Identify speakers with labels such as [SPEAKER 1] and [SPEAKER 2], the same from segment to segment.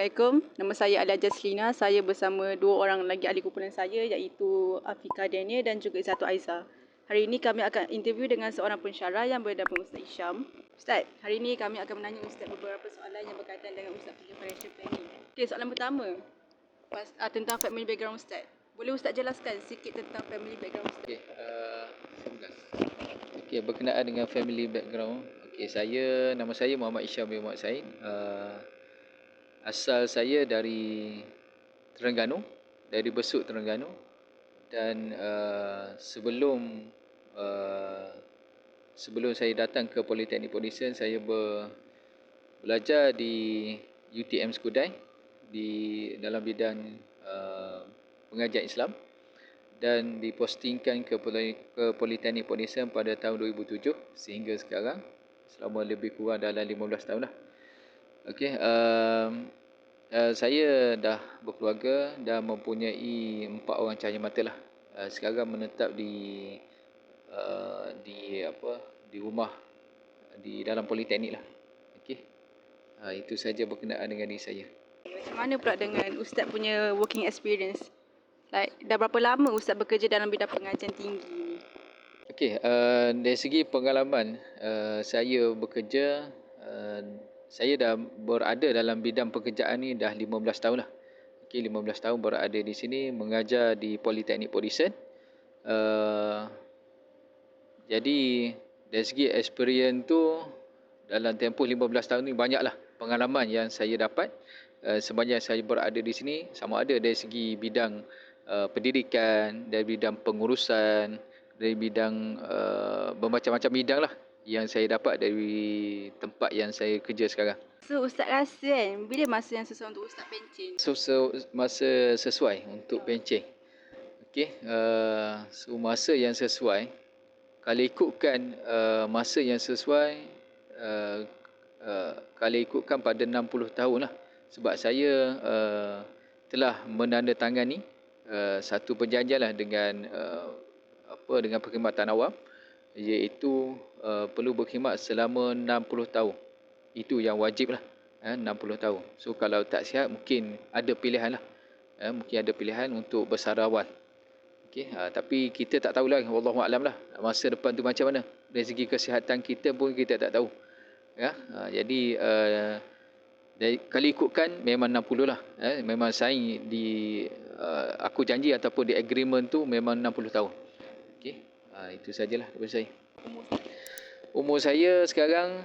[SPEAKER 1] Assalamualaikum, nama saya Alia Jaslina. Saya bersama dua orang lagi ahli kumpulan saya iaitu Afika Daniel dan juga Izzatu Aiza. Hari ini kami akan interview dengan seorang pensyarah yang bernama Ustaz Isham. Ustaz, hari ini kami akan menanya Ustaz beberapa soalan yang berkaitan dengan Ustaz punya financial planning. Okey, soalan pertama tentang family background Ustaz. Boleh Ustaz jelaskan sikit tentang family background Ustaz?
[SPEAKER 2] Okey, berkenaan dengan family background. Okey, nama saya Muhammad Isham bin Muhammad Said. Asal saya dari Terengganu, dari Besut Terengganu, dan sebelum saya datang ke Politeknik Polisian, saya belajar di UTM Skudai dalam bidang pengajian Islam, dan dipostingkan ke Politeknik Polisian pada tahun 2007 sehingga sekarang, selama lebih kurang dalam 15 tahun lah. Okey, saya dah berkeluarga dan mempunyai 4 orang cahaya mata lah. Sekarang menetap di rumah di dalam Politeknik lah. Okey, itu saja berkenaan dengan diri saya.
[SPEAKER 1] Macam mana pula dengan Ustaz punya working experience? Dah berapa lama Ustaz bekerja dalam bidang pengajian tinggi?
[SPEAKER 2] Okey, dari segi pengalaman, saya bekerja, saya dah berada dalam bidang pekerjaan ni dah 15 tahun lah. Okey, 15 tahun berada di sini mengajar di Politeknik Polisian. Jadi dari segi experience tu, dalam tempoh 15 tahun ni banyaklah pengalaman yang saya dapat sepanjang saya berada di sini, sama ada dari segi bidang pendidikan, dari bidang pengurusan, dari bidang bermacam-macam bidang lah yang saya dapat dari tempat yang saya kerja sekarang.
[SPEAKER 1] So Ustaz rasa kan, bila masa yang sesuai untuk Ustaz pencen?
[SPEAKER 2] Masa sesuai untuk pencen. Okey, masa yang sesuai, kalau ikutkan masa yang sesuai, kalau ikutkan pada 60 tahun lah. Sebab saya telah menandatangani satu perjanjian lah dengan perkhidmatan awam, iaitu perlu berkhidmat selama 60 tahun. Itu yang wajib lah, 60 tahun. So kalau tak sihat, mungkin ada pilihan lah. Mungkin ada pilihan untuk bersara awal. Okay, tapi kita tak tahulah, wallahualam lah, masa depan tu macam mana. Dari segi kesihatan kita pun kita tak tahu. Jadi kalau ikutkan memang 60 lah. Memang sign di aku janji ataupun di agreement tu memang 60 tahun. Okay, itu sajalah daripada saya. Umur saya sekarang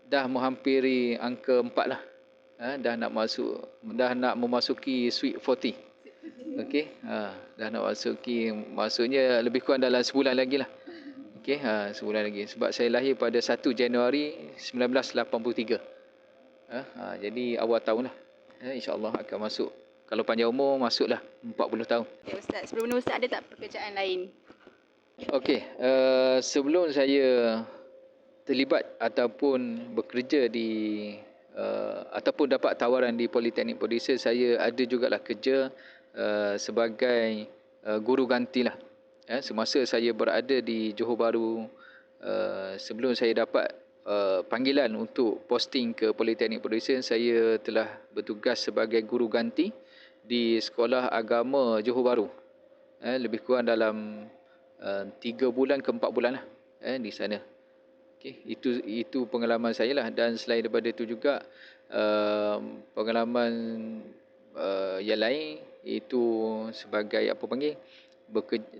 [SPEAKER 2] dah menghampiri angka 4 lah. Dah nak memasuki sweet 40. Okey, dah nak masuki, maksudnya lebih kurang dalam sebulan lagi lah. Okey, sebulan lagi. Sebab saya lahir pada 1 Januari 1983. Jadi awal tahun lah. InsyaAllah akan masuk. Kalau panjang umur, masuklah 40 tahun.
[SPEAKER 1] Okay, Ustaz, sebelum ni Ustaz ada tak pekerjaan lain?
[SPEAKER 2] Okey, sebelum saya terlibat ataupun bekerja ataupun dapat tawaran di Politeknik Polisian, saya ada jugalah kerja sebagai guru ganti lah. Semasa saya berada di Johor Bahru, sebelum saya dapat panggilan untuk posting ke Politeknik Polisian, saya telah bertugas sebagai guru ganti di Sekolah Agama Johor Bahru. Lebih kurang dalam 3 bulan ke 4 bulan lah di sana. Okay, itu pengalaman saya lah. Dan selain daripada itu juga pengalaman yang lain, iaitu sebagai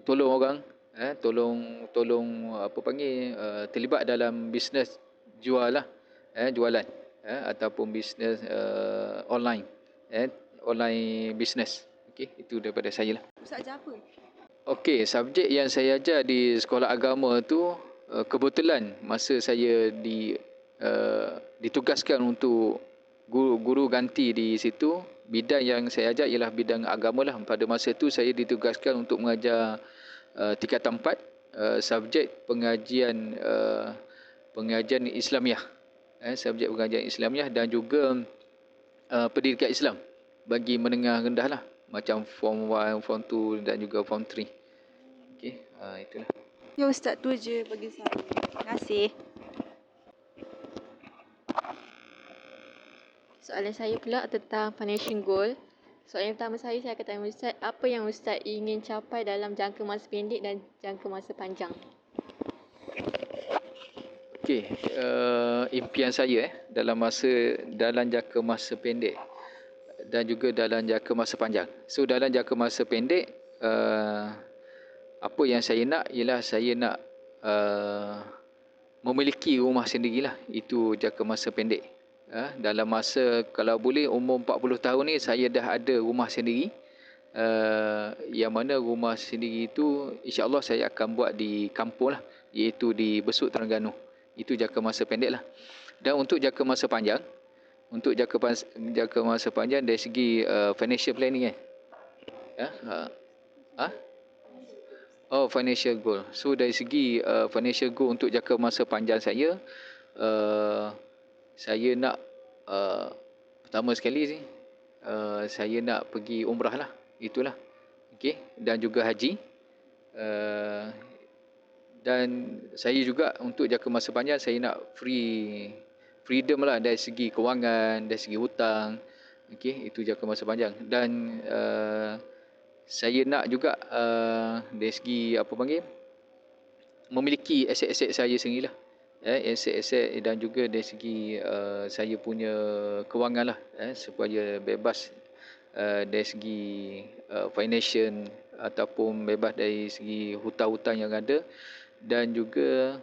[SPEAKER 2] tolong orang, terlibat dalam bisnes jualan ataupun bisnes online, online bisnes. Okey, itu daripada saya lah.
[SPEAKER 1] Ustaz ajar apa?
[SPEAKER 2] Okey, subjek yang saya ajar di sekolah agama tu, kebetulan masa saya ditugaskan untuk guru ganti di situ, bidang yang saya ajar ialah bidang agama lah. Pada masa itu saya ditugaskan untuk mengajar tingkatan 4, subjek pengajian Islamiah, subjek pengajian Islamiah, dan juga pendidikan Islam bagi menengah rendah lah, macam form 1, form 2 dan juga form 3. Okey, itulah.
[SPEAKER 1] Ya Ustaz, tu je bagi saya. Terima kasih.
[SPEAKER 3] Soalan saya pula tentang financial goal. Soalan pertama saya akan tanya Ustaz, apa yang Ustaz ingin capai dalam jangka masa pendek dan jangka masa panjang?
[SPEAKER 2] Okey, impian saya dalam jangka masa pendek dan juga dalam jangka masa panjang. So dalam jangka masa pendek, apa yang saya nak ialah saya nak memiliki rumah sendirilah. Itu jangka masa pendek. Dalam masa, kalau boleh, umur 40 tahun ni saya dah ada rumah sendiri. Yang mana rumah sendiri itu insya-Allah saya akan buat di kampung lah, iaitu di Besut, Terengganu. Itu jangka masa pendek lah. Dan untuk jangka masa panjang, jangka masa panjang dari segi financial planning financial goal. So dari segi financial goal untuk jangka masa panjang saya, saya nak pertama sekali saya nak pergi umrah lah. Itulah. Okey, dan juga haji. Dan saya juga untuk jangka masa panjang saya nak freedom lah dari segi kewangan, dari segi hutang. Okey, itu jangka masa panjang. Dan saya nak juga dari segi memiliki aset-aset saya sendirilah. Aset-aset dan juga dari segi saya punya kewangan lah, supaya bebas dari segi financial ataupun bebas dari segi hutang-hutang yang ada. Dan juga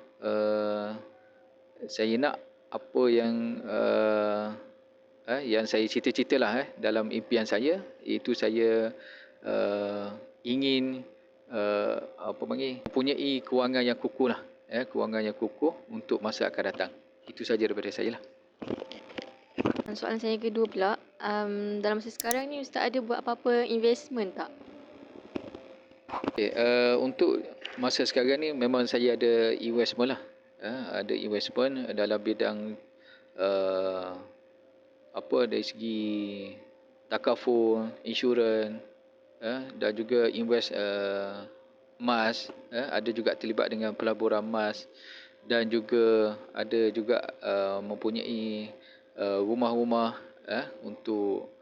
[SPEAKER 2] saya nak apa yang saya cita-citalah dalam impian saya, iaitu saya ingin mempunyai kewangan yang kukuh lah, kewangan yang kukuh untuk masa akan datang. Itu saja daripada saya lah.
[SPEAKER 3] Soalan saya kedua pula, dalam masa sekarang ni Ustaz ada buat apa-apa investment tak?
[SPEAKER 2] Okay, untuk masa sekarang ni memang saya ada investment lah. Ada investment dalam bidang dari segi takaful, insurans, dan juga invest emas, ada juga terlibat dengan pelaburan emas, dan juga ada juga mempunyai rumah-rumah untuk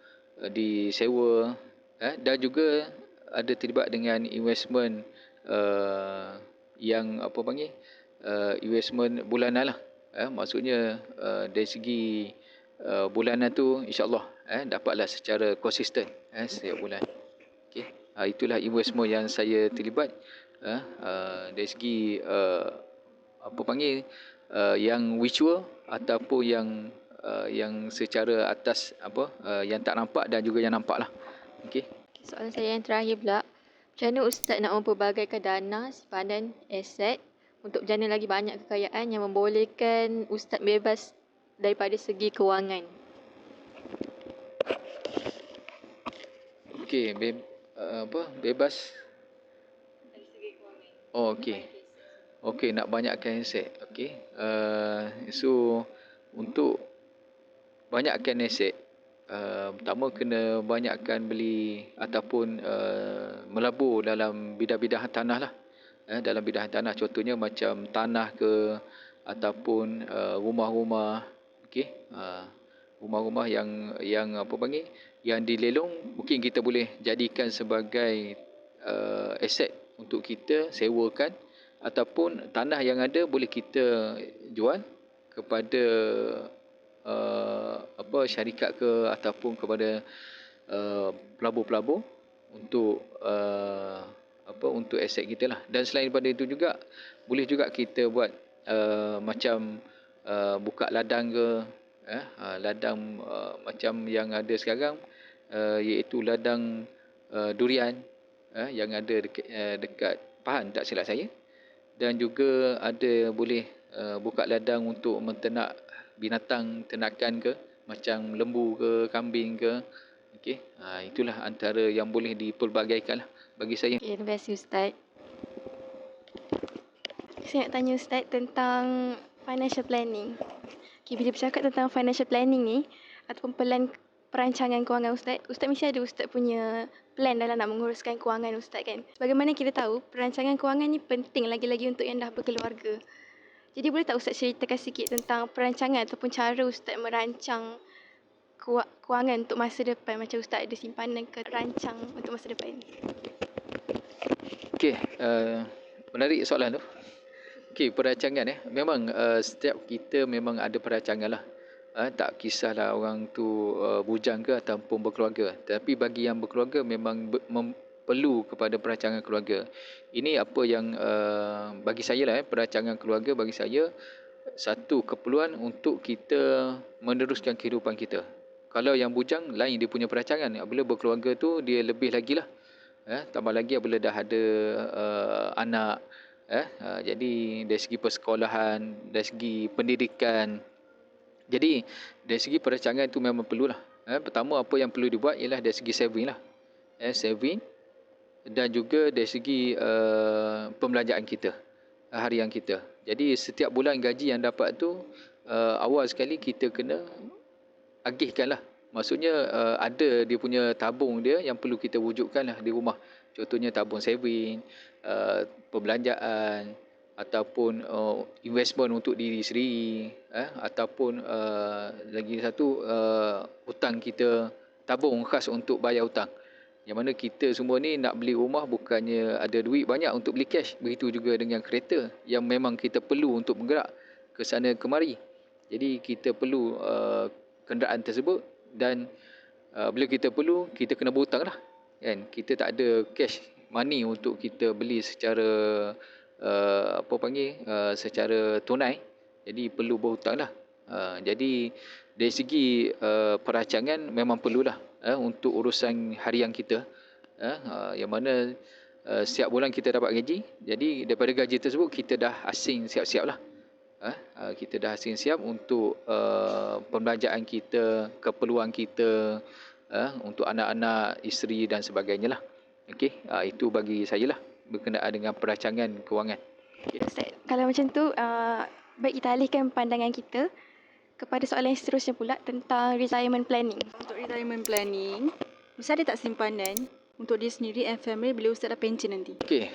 [SPEAKER 2] disewa, dan juga ada terlibat dengan investment yang investment bulanan lah. Maksudnya dari segi bulanan tu insya-Allah dapatlah secara konsisten setiap bulan. Okey, itulah investment yang saya terlibat dari segi yang virtual ataupun yang secara atas yang tak nampak dan juga yang nampak lah. Okey.
[SPEAKER 3] Soalan saya yang terakhir pula, macam mana Ustaz nak memperbagaikan dana, simpanan, aset untuk berjana lagi banyak kekayaan yang membolehkan Ustaz bebas daripada segi kewangan?
[SPEAKER 2] Okey, bebas
[SPEAKER 3] Dari segi kewangan.
[SPEAKER 2] Oh, okey. Okey, nak banyakkan aset. Okey. So untuk banyakkan aset, pertama kena banyakkan beli ataupun melabur dalam bidang-bidang tanah lah. Dalam bidang tanah, contohnya macam tanah ke ataupun rumah-rumah. Okey. Rumah-rumah yang yang dilelong, mungkin kita boleh jadikan sebagai aset untuk kita sewakan, ataupun tanah yang ada boleh kita jual kepada syarikat ke ataupun kepada pelabur-pelabur untuk untuk aset kita lah. Dan selain daripada itu juga boleh juga kita buat macam buka ladang ke, ladang macam yang ada sekarang, iaitu ladang durian yang ada dekat Pahang tak silap saya. Dan juga ada boleh buka ladang untuk menternak binatang ternakan ke, macam lembu ke, kambing ke. Okey, itulah antara yang boleh dipelbagaikan lah bagi saya.
[SPEAKER 3] Okay, terima kasih Ustaz. Saya nak tanya Ustaz tentang financial planning. Okay, bila bercakap tentang financial planning ni ataupun perancangan kewangan Ustaz mesti ada Ustaz punya plan dalam nak menguruskan kewangan Ustaz kan. Sebagaimana kita tahu, perancangan kewangan ni penting lagi-lagi untuk yang dah berkeluarga. Jadi boleh tak Ustaz ceritakan sikit tentang perancangan ataupun cara Ustaz merancang kewangan untuk masa depan? Macam Ustaz ada simpanan ke rancang untuk masa depan?
[SPEAKER 2] Okey, menarik soalan tu. Okey, perancangan memang setiap kita memang ada perancangan lah. Tak kisahlah orang tu bujang ke ataupun berkeluarga. Tapi bagi yang berkeluarga memang perlu kepada perancangan keluarga. Ini apa yang bagi saya lah perancangan keluarga bagi saya satu keperluan untuk kita meneruskan kehidupan kita. Kalau yang bujang lain dia punya perancangan. Apabila berkeluarga tu dia lebih lagi lah. Tambah lagi apabila dah ada anak. Jadi dari segi persekolahan, dari segi pendidikan. Jadi dari segi perancangan itu memang perlulah. Pertama apa yang perlu dibuat ialah dari segi saving lah. Saving dan juga dari segi pembelanjaan kita, harian kita. Jadi setiap bulan gaji yang dapat tu awal sekali kita kena agihkan lah. Maksudnya ada dia punya tabung dia yang perlu kita wujudkan lah di rumah. Contohnya tabung saving, perbelanjaan ataupun investment untuk diri sendiri, ataupun lagi satu hutang kita, tabung khas untuk bayar hutang. Yang mana kita semua ni nak beli rumah bukannya ada duit banyak untuk beli cash. Begitu juga dengan kereta yang memang kita perlu untuk bergerak ke sana kemari. Jadi kita perlu kenderaan tersebut dan bila kita perlu, kita kena berhutang lah. Kan? Kita tak ada cash money untuk kita beli secara secara tunai. Jadi perlu berhutang lah. Jadi dari segi perancangan memang perlulah untuk urusan harian kita. Yang mana setiap bulan kita dapat gaji. Jadi daripada gaji tersebut kita dah asing siap-siap lah. Kita dah asing siap untuk pembelanjaan kita, keperluan kita, untuk anak-anak, isteri dan sebagainya lah. Okey, itu bagi saya lah berkenaan dengan perancangan kewangan.
[SPEAKER 3] Okay. Ustaz, kalau macam tu, baik kita alihkan pandangan kita kepada soalan yang seterusnya pula tentang retirement planning.
[SPEAKER 1] Untuk retirement planning, Ustaz ada tak simpanan untuk diri sendiri and family bila Ustaz dah pension nanti?
[SPEAKER 2] Okey,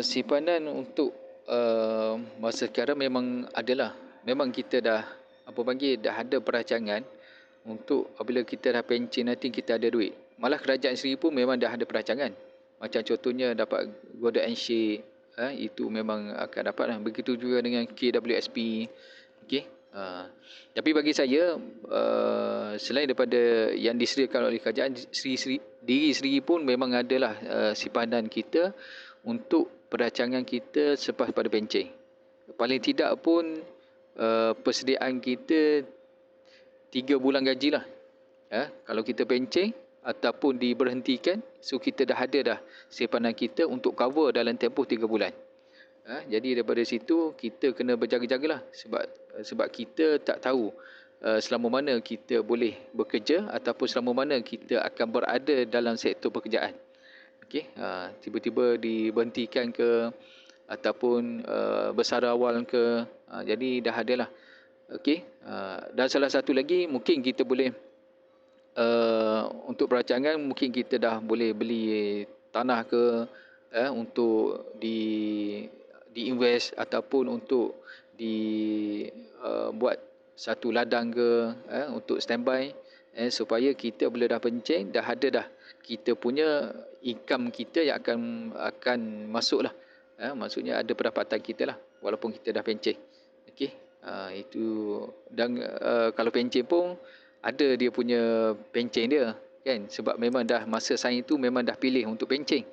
[SPEAKER 2] simpanan untuk masa sekarang memang adalah. Memang kita dah dah ada perancangan untuk apabila kita dah pension nanti kita ada duit. Malah kerajaan sendiri pun memang dah ada perancangan. Macam contohnya dapat Golden Handshake, itu memang akan dapat lah. Begitu juga dengan KWSP. Okey. Tapi bagi saya selain daripada yang disediakan oleh kerajaan, diri sendiri pun memang adalah simpanan kita untuk perancangan kita selepas pada pencen. Paling tidak pun persediaan kita 3 bulan gaji lah. Kalau kita pencen ataupun diberhentikan, so kita dah ada dah simpanan kita untuk cover dalam tempoh 3 bulan. Jadi daripada situ kita kena berjaga-jagalah sebab kita tak tahu selama mana kita boleh bekerja ataupun selama mana kita akan berada dalam sektor pekerjaan. Okey, tiba-tiba diberhentikan ke ataupun bersara awal ke, jadi dah adalah. Okey, dan salah satu lagi mungkin kita boleh untuk perancangan mungkin kita dah boleh beli tanah ke untuk di-invest ataupun untuk buat satu ladang ke untuk standby supaya kita bila dah pencen dah ada dah kita punya income kita yang akan masuk lah. Maksudnya ada pendapatan kita lah walaupun kita dah pencen. Okey, itu. Dan kalau pencen pun ada dia punya pencen dia kan, sebab memang dah masa saya tu memang dah pilih untuk pencen.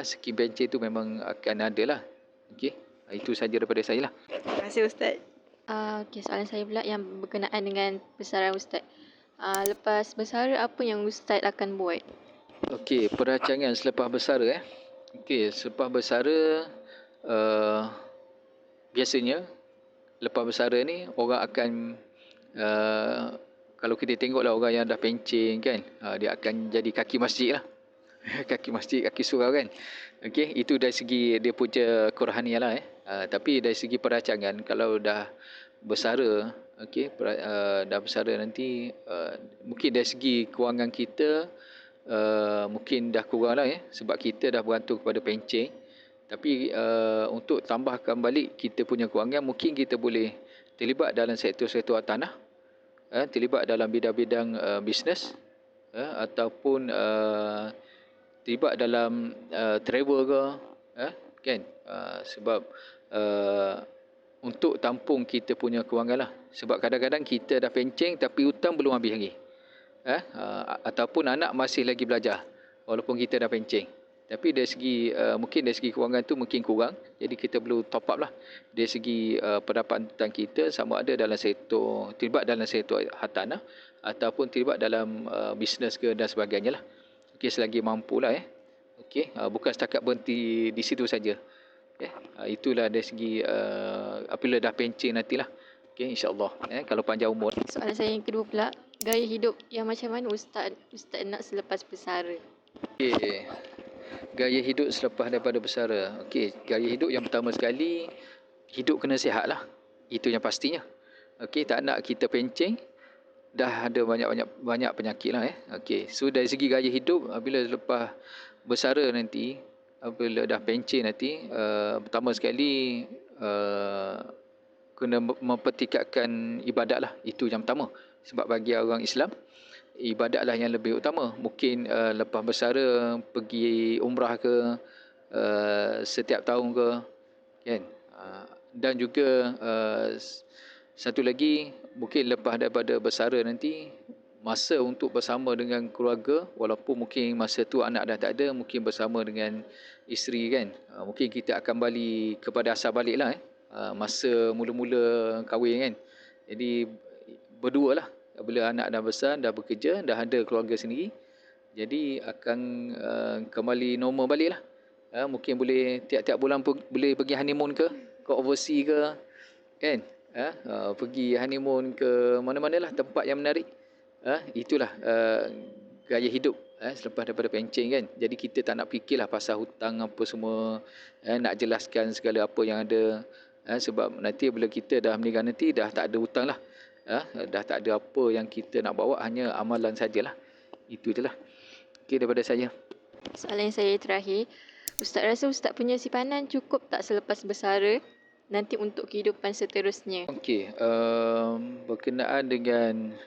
[SPEAKER 2] Skim pencen tu memang akan ada lah. Okey, itu saja daripada saya lah.
[SPEAKER 1] Terima kasih Ustaz.
[SPEAKER 3] Okey, soalan saya pula yang berkenaan dengan besaran Ustaz. Lepas bersara, apa yang Ustaz akan buat?
[SPEAKER 2] Okey, perancangan selepas bersara Okey, selepas bersara biasanya lepas bersara ni orang akan kalau kita tengoklah orang yang dah pencen kan, dia akan jadi kaki masjid lah. Kaki masjid, kaki surau kan. Okey, itu dari segi dia punya kerohanian lah tapi dari segi perancangan kalau dah bersara, okey, dah bersara nanti mungkin dari segi kewangan kita mungkin dah kurang lah sebab kita dah bergantung kepada pencen. Tapi untuk tambahkan balik kita punya kewangan, mungkin kita boleh terlibat dalam sektor-sektor tanah. terlibat dalam bidang-bidang bisnes, ataupun terlibat dalam travel ke, kan? Sebab untuk tampung kita punya kewangan lah. Sebab kadang-kadang kita dah pencen tapi hutang belum habis lagi. Ataupun anak masih lagi belajar walaupun kita dah pencen. Tapi dari segi mungkin dari segi kewangan tu mungkin kurang. Jadi kita perlu top up lah. Dari segi pendapatan kita sama ada dalam sektor, terlibat dalam sektor hartanah ataupun terlibat dalam bisnes ke dan sebagainya lah. Okey, selagi mampu lah. Okey, bukan setakat berhenti di situ saja. Itulah dari segi apabila dah pencen nantilah. Okey, insya-Allah. Kalau panjang umur.
[SPEAKER 4] Soalan saya yang kedua pula, gaya hidup yang macam mana Ustaz nak selepas bersara?
[SPEAKER 2] Okey. Gaya hidup selepas daripada bersara. Okey, gaya hidup yang pertama sekali, hidup kena sihat lah. Itu yang pastinya. Okey, tak nak kita pencen, dah ada banyak penyakit lah. Okey, so dari segi gaya hidup, apabila lepas bersara nanti, apabila dah pencen nanti, pertama sekali kena mempertingkatkan ibadat lah. Itu yang pertama. Sebab bagi orang Islam, ibadatlah yang lebih utama. Mungkin lepas bersara pergi umrah ke, setiap tahun ke, kan? Dan juga satu lagi, mungkin lepas daripada bersara nanti, masa untuk bersama dengan keluarga, walaupun mungkin masa tu anak dah tak ada, mungkin bersama dengan isteri, kan? Mungkin kita akan balik kepada asal balik lah. Masa mula-mula kahwin, kan? Jadi berdua lah. Bila anak dah besar, dah bekerja, dah ada keluarga sendiri, jadi akan kembali normal balik lah. Mungkin boleh tiap-tiap bulan boleh pergi honeymoon ke overseas ke, kan? Pergi honeymoon ke mana-mana lah tempat yang menarik. Itulah gaya hidup selepas daripada pencen, kan? Jadi kita tak nak fikirlah pasal hutang apa semua, nak jelaskan segala apa yang ada. Sebab nanti bila kita dah meninggal nanti, dah tak ada hutang lah. Dah tak ada apa yang kita nak bawa, hanya amalan sajalah. Itu je lah. Okey, daripada saya.
[SPEAKER 4] Soalan yang saya terakhir, Ustaz rasa Ustaz punya simpanan cukup tak selepas bersara nanti untuk kehidupan seterusnya?
[SPEAKER 2] Okey, berkenaan dengan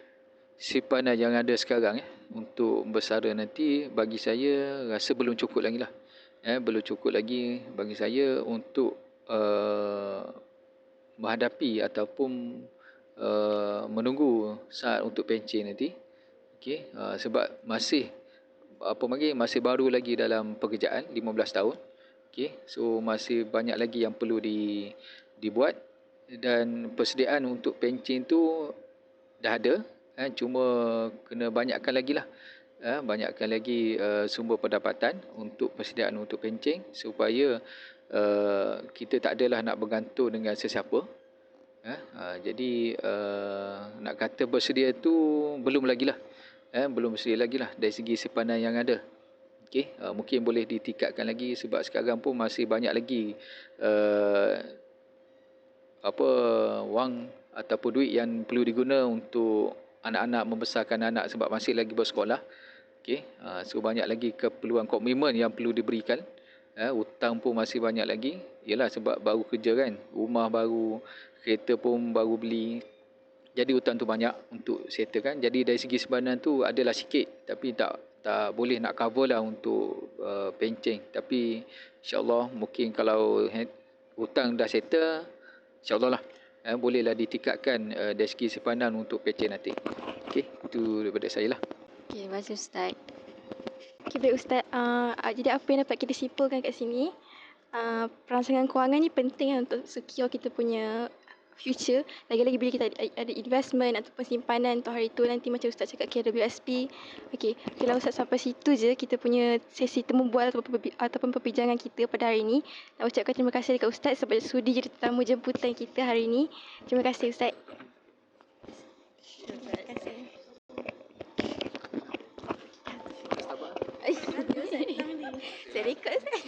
[SPEAKER 2] simpanan yang ada sekarang untuk bersara nanti, bagi saya rasa belum cukup lagi lah. Belum cukup lagi bagi saya untuk menghadapi ataupun menunggu saat untuk pencen nanti. Okey, sebab masih masih baru lagi dalam pekerjaan, 15 tahun. Okey, so masih banyak lagi yang perlu dibuat, dan persediaan untuk pencen tu dah ada, cuma kena banyakkan lagi lah. Banyakkan lagi sumber pendapatan untuk persediaan untuk pencen, supaya kita tak adalah nak bergantung dengan sesiapa. Jadi nak kata bersedia tu belum lagi lah. Belum bersedia lagi lah dari segi simpanan yang ada. Okey, mungkin boleh ditingkatkan lagi, sebab sekarang pun masih banyak lagi wang ataupun duit yang perlu diguna untuk anak-anak, membesarkan anak, sebab masih lagi bersekolah. Okey, so banyak lagi keperluan komitmen yang perlu diberikan. Hutang pun masih banyak lagi. Yalah, sebab baru kerja, kan, rumah baru, kereta pun baru beli. Jadi hutang tu banyak untuk settle, kan. Jadi dari segi simpanan tu adalah sikit, tapi tak boleh nak cover lah untuk pencen. Tapi insya-Allah mungkin kalau hutang dah settle, insya-Allah lah bolehlah ditingkatkan dari segi simpanan untuk pencen nanti. Okey, itu daripada saya lah.
[SPEAKER 4] Okey, terima kasih Ustaz.
[SPEAKER 3] Okay, baik Ustaz. Jadi apa yang dapat kita simpulkan kat sini, perancangan kewangan ni penting untuk secure kita punya future. Lagi-lagi bila kita ada investment ataupun simpanan untuk hari tu nanti, macam Ustaz cakap KWSP. Okey, kalau Ustaz sampai situ je kita punya sesi temu bual ataupun perbincangan kita pada hari ini. Nak ucapkan terima kasih dekat Ustaz sebab sudi jadi tetamu jemputan kita hari ini. Terima kasih Ustaz. Terima kasih. Saya rekod Ustaz.